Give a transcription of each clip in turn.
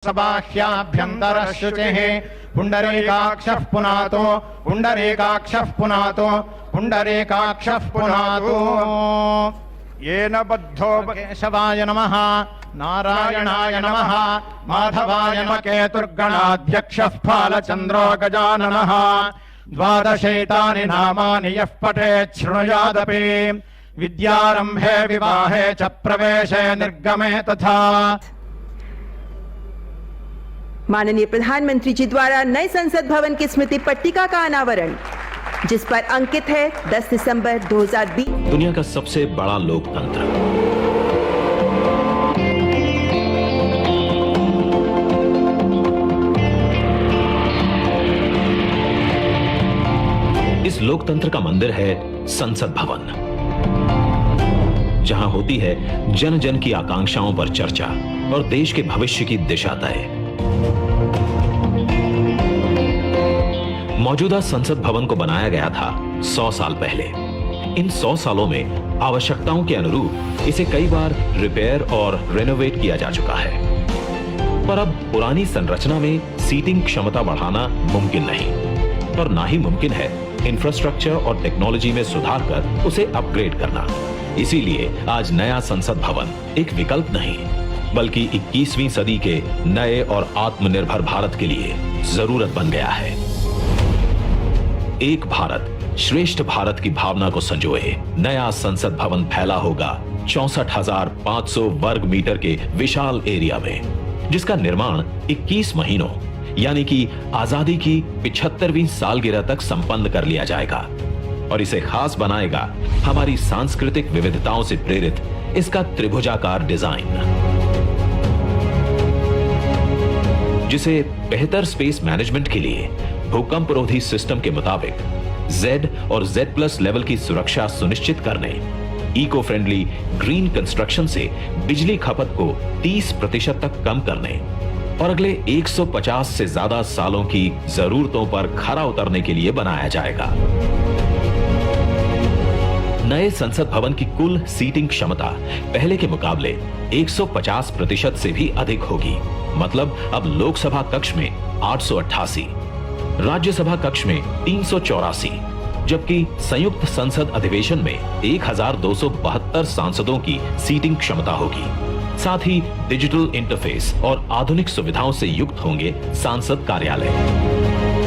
सबाह्याभ्यन्तरः शुचिः पुण्डरीकाक्षः पुनातो पुण्डरीकाक्षः पुनातो पुण्डरीकाक्षः पुनातो येन बद्धो केशवाय नमः नारायणाय नमः माधवाय नमः केतुर्गणाध्यक्षः फालचन्द्रो गजाननः द्वादशैतानि नामानि यः पठेत् शृणुयादपि विद्यारम्भे विवाहे च प्रवेशे निर्गमे तथा। माननीय प्रधानमंत्री जी द्वारा नए संसद भवन की स्मृति पट्टिका का अनावरण, जिस पर अंकित है 10 दिसंबर 2020। दुनिया का सबसे बड़ा लोकतंत्र, इस लोकतंत्र का मंदिर है संसद भवन, जहां होती है जन जन की आकांक्षाओं पर चर्चा और देश के भविष्य की दिशा तय। मौजूदा संसद भवन को बनाया गया था 100 साल पहले। इन 100 सालों में आवश्यकताओं के अनुरूप इसे कई बार रिपेयर और रेनोवेट किया जा चुका है, पर अब पुरानी संरचना में सीटिंग क्षमता बढ़ाना मुमकिन नहीं, और ना ही मुमकिन है इंफ्रास्ट्रक्चर और टेक्नोलॉजी में सुधार कर उसे अपग्रेड करना। इसीलिए आज नया संसद भवन एक विकल्प नहीं, बल्कि 21वीं सदी के नए और आत्मनिर्भर भारत के लिए जरूरत बन गया है। एक भारत श्रेष्ठ भारत की भावना को संजोए नया संसद भवन फैला होगा 64,500 वर्ग मीटर के विशाल एरिया में, जिसका निर्माण 21 महीनों यानी कि आजादी की 75वीं सालगिरह तक संपन्न कर लिया जाएगा, और इसे खास बनाएगा हमारी सांस्कृतिक विविधताओं से प्रेरित इसका त्रिभुजाकार डिजाइन, जिसे बेहतर स्पेस मैनेजमेंट के लिए भूकंपरोधी सिस्टम के मुताबिक Z और Z+ लेवल की सुरक्षा सुनिश्चित करने, इको फ्रेंडली ग्रीन कंस्ट्रक्शन से बिजली खपत को 30% तक कम करने और अगले 150 से ज्यादा सालों की जरूरतों पर खरा उतरने के लिए बनाया जाएगा। नए संसद भवन की कुल सीटिंग क्षमता पहले के मुकाबले 150% से भी अधिक होगी। मतलब अब लोकसभा कक्ष में 888, राज्यसभा कक्ष में 384, जबकि संयुक्त संसद अधिवेशन में 1272 सांसदों की सीटिंग क्षमता होगी। साथ ही डिजिटल इंटरफेस और आधुनिक सुविधाओं से युक्त होंगे सांसद कार्यालय,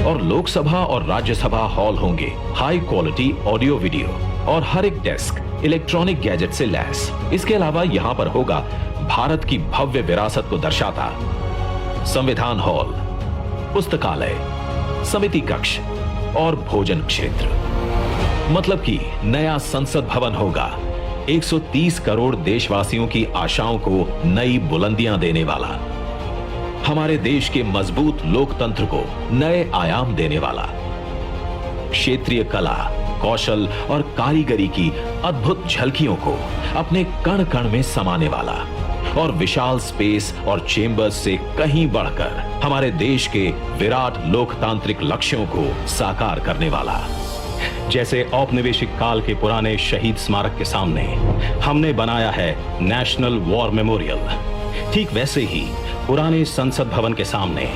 और लोकसभा और राज्यसभा हॉल होंगे हाई क्वालिटी ऑडियो वीडियो और हर एक डेस्क इलेक्ट्रॉनिक गैजेट से लैस। इसके अलावा यहाँ पर होगा भारत की भव्य विरासत को दर्शाता संविधान हॉल, पुस्तकालय, समिति कक्ष और भोजन क्षेत्र। मतलब कि नया संसद भवन होगा 130 करोड़ देशवासियों की आशाओं को नई बुलंदियां देने वाला, हमारे देश के मजबूत लोकतंत्र को नए आयाम देने वाला, क्षेत्रीय कला, कौशल और कारीगरी की अद्भुत झलकियों को अपने कण कण में समाने वाला, और विशाल स्पेस और चेंबर्स से कहीं बढ़कर हमारे देश के विराट लोकतांत्रिक लक्ष्यों को साकार करने वाला। जैसे औपनिवेशिक काल के पुराने शहीद स्मारक के सामने हमने बनाया है नेशनल वॉर मेमोरियल, ठीक वैसे ही पुराने संसद भवन के सामने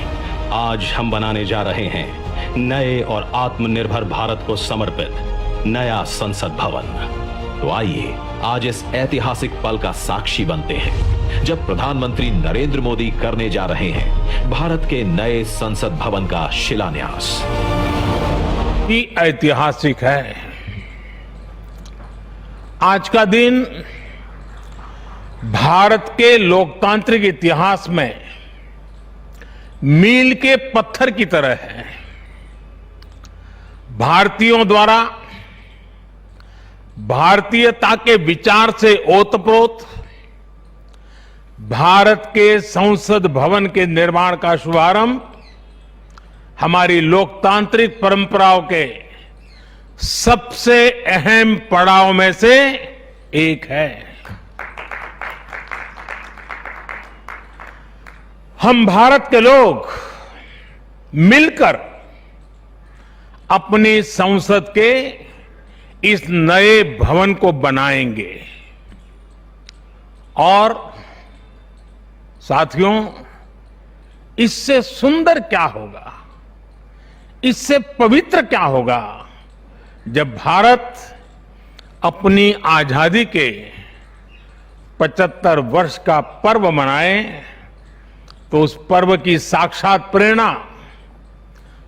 आज हम बनाने जा रहे हैं नए और आत्मनिर्भर भारत को समर्पित नया संसद भवन। तो आइए आज इस ऐतिहासिक पल का साक्षी बनते हैं, जब प्रधानमंत्री नरेंद्र मोदी करने जा रहे हैं भारत के नए संसद भवन का शिलान्यास। ही ऐतिहासिक है। आज का दिन भारत के लोकतांत्रिक इतिहास में मील के पत्थर की तरह है। भारतीयों द्वारा भारतीयता के विचार से ओतप्रोत भारत के संसद भवन के निर्माण का शुभारंभ हमारी लोकतांत्रिक परंपराओं के सबसे अहम पड़ाव में से एक है। हम भारत के लोग मिलकर अपनी संसद के इस नए भवन को बनाएंगे, और साथियों, इससे सुंदर क्या होगा, इससे पवित्र क्या होगा जब भारत अपनी आजादी के 75 वर्ष का पर्व मनाए तो उस पर्व की साक्षात प्रेरणा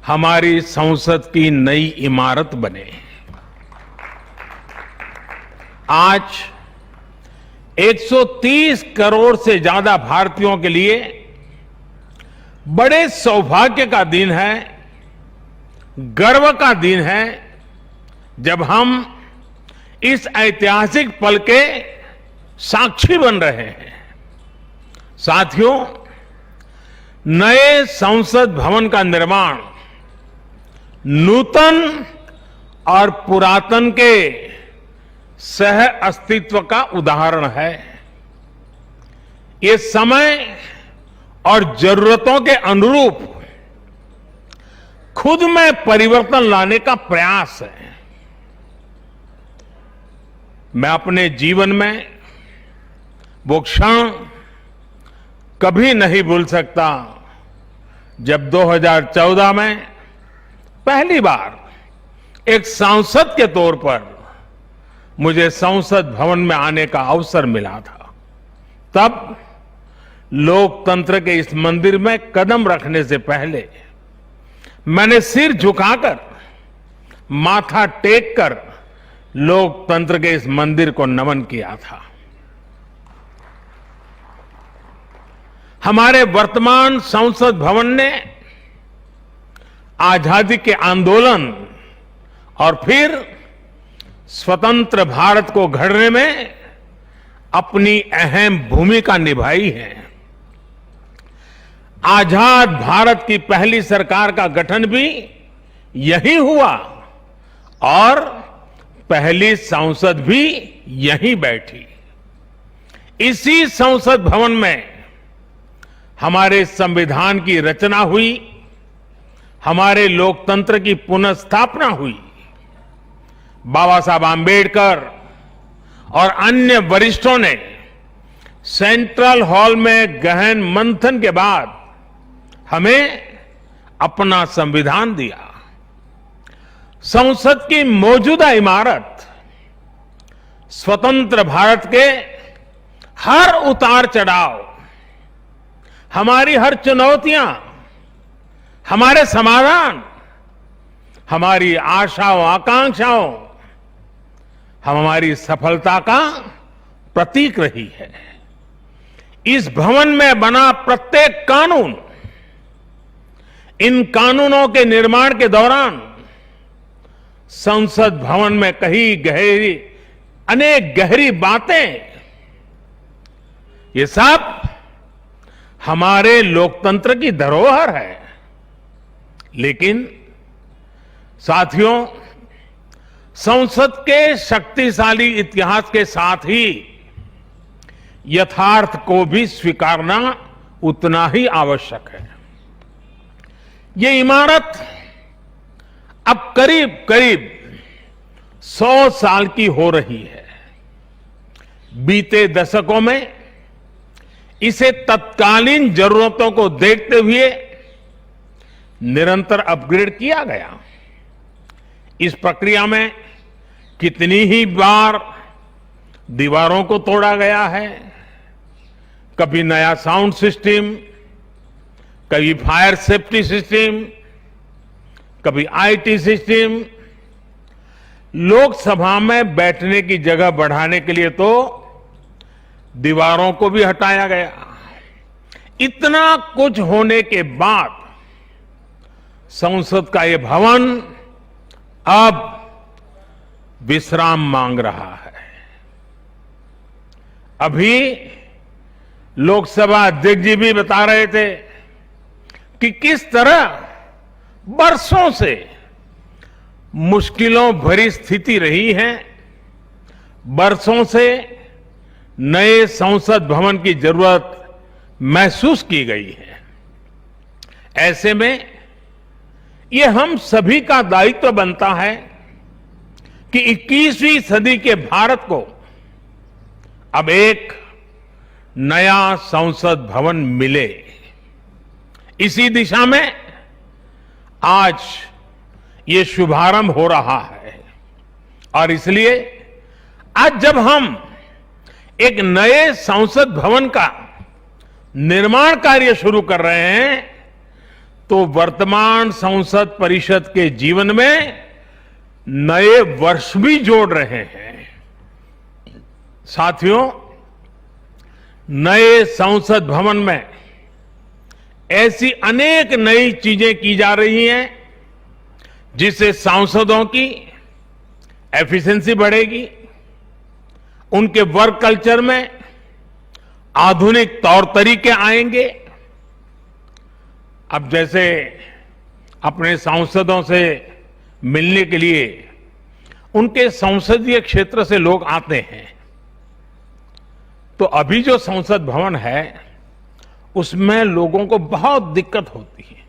हमारी संसद की नई इमारत बने। आज 130 करोड़ से ज्यादा भारतीयों के लिए बड़े सौभाग्य का दिन है, गर्व का दिन है, जब हम इस ऐतिहासिक पल के साक्षी बन रहे हैं। साथियों, नए संसद भवन का निर्माण नूतन और पुरातन के सह अस्तित्व का उदाहरण है। ये समय और जरूरतों के अनुरूप खुद में परिवर्तन लाने का प्रयास है। मैं अपने जीवन में वो क्षण कभी नहीं भूल सकता जब 2014 में पहली बार एक सांसद के तौर पर मुझे संसद भवन में आने का अवसर मिला था। तब लोकतंत्र के इस मंदिर में कदम रखने से पहले मैंने सिर झुकाकर, माथा टेक कर लोकतंत्र के इस मंदिर को नमन किया था। हमारे वर्तमान संसद भवन ने आजादी के आंदोलन और फिर स्वतंत्र भारत को गढ़ने में अपनी अहम भूमिका निभाई है। आजाद भारत की पहली सरकार का गठन भी यही हुआ और पहली संसद भी यहीं बैठी। इसी संसद भवन में हमारे संविधान की रचना हुई, हमारे लोकतंत्र की पुनर्स्थापना हुई। बाबा साहब आंबेडकर और अन्य वरिष्ठों ने सेंट्रल हॉल में गहन मंथन के बाद हमें अपना संविधान दिया। संसद की मौजूदा इमारत स्वतंत्र भारत के हर उतार चढ़ाव, हमारी हर चुनौतियां, हमारे समाधान, हमारी आशाओं आकांक्षाओं, हमारी सफलता का प्रतीक रही है। इस भवन में बना प्रत्येक कानून, इन कानूनों के निर्माण के दौरान संसद भवन में कही गहरी, अनेक गहरी बातें, ये सब हमारे लोकतंत्र की धरोहर है। लेकिन साथियों, संसद के शक्तिशाली इतिहास के साथ ही यथार्थ को भी स्वीकारना उतना ही आवश्यक है। ये इमारत अब करीब करीब 100 साल की हो रही है। बीते दशकों में इसे तत्कालीन जरूरतों को देखते हुए निरंतर अपग्रेड किया गया। इस प्रक्रिया में कितनी ही बार दीवारों को तोड़ा गया है, कभी नया साउंड सिस्टम, कभी फायर सेफ्टी सिस्टम, कभी आईटी सिस्टम। लोकसभा में बैठने की जगह बढ़ाने के लिए तो दीवारों को भी हटाया गया। इतना कुछ होने के बाद संसद का यह भवन अब विश्राम मांग रहा है। अभी लोकसभा अध्यक्ष जी भी बता रहे थे कि किस तरह बरसों से मुश्किलों भरी स्थिति रही है। बरसों से नए संसद भवन की जरूरत महसूस की गई है। ऐसे में ये हम सभी का दायित्व बनता है कि 21वीं सदी के भारत को अब एक नया संसद भवन मिले। इसी दिशा में आज ये शुभारंभ हो रहा है और इसलिए आज जब हम एक नए संसद भवन का निर्माण कार्य शुरू कर रहे हैं तो वर्तमान संसद परिषद के जीवन में नए वर्ष भी जोड़ रहे हैं। साथियों, नए संसद भवन में ऐसी अनेक नई चीजें की जा रही हैं जिससे सांसदों की एफिशिएंसी बढ़ेगी, उनके वर्क कल्चर में आधुनिक तौर तरीके आएंगे। अब जैसे अपने सांसदों से मिलने के लिए उनके संसदीय क्षेत्र से लोग आते हैं, तो अभी जो संसद भवन है उसमें लोगों को बहुत दिक्कत होती है,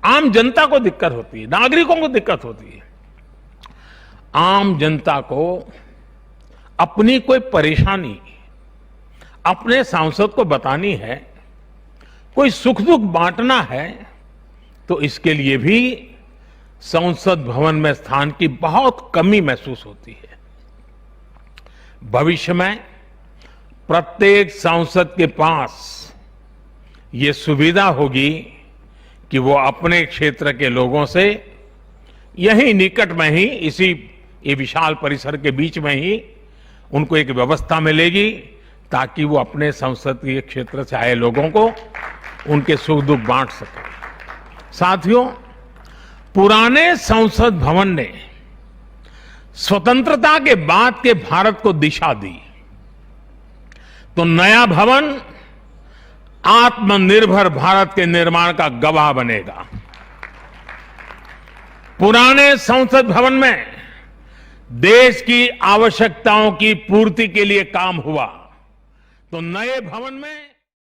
आम जनता को दिक्कत होती है, नागरिकों को दिक्कत होती है। आम जनता को अपनी कोई परेशानी अपने सांसद को बतानी है, कोई सुख दुख बांटना है, तो इसके लिए भी संसद भवन में स्थान की बहुत कमी महसूस होती है। भविष्य में प्रत्येक सांसद के पास ये सुविधा होगी कि वो अपने क्षेत्र के लोगों से यही निकट में ही, इसी ये विशाल परिसर के बीच में ही उनको एक व्यवस्था मिलेगी ताकि वो अपने संसदीय क्षेत्र से आए लोगों को उनके सुख दुख बांट सके। साथियों, पुराने संसद भवन ने स्वतंत्रता के बाद के भारत को दिशा दी, तो नया भवन आत्मनिर्भर भारत के निर्माण का गवाह बनेगा। पुराने संसद भवन में देश की आवश्यकताओं की पूर्ति के लिए काम हुआ, तो नए भवन में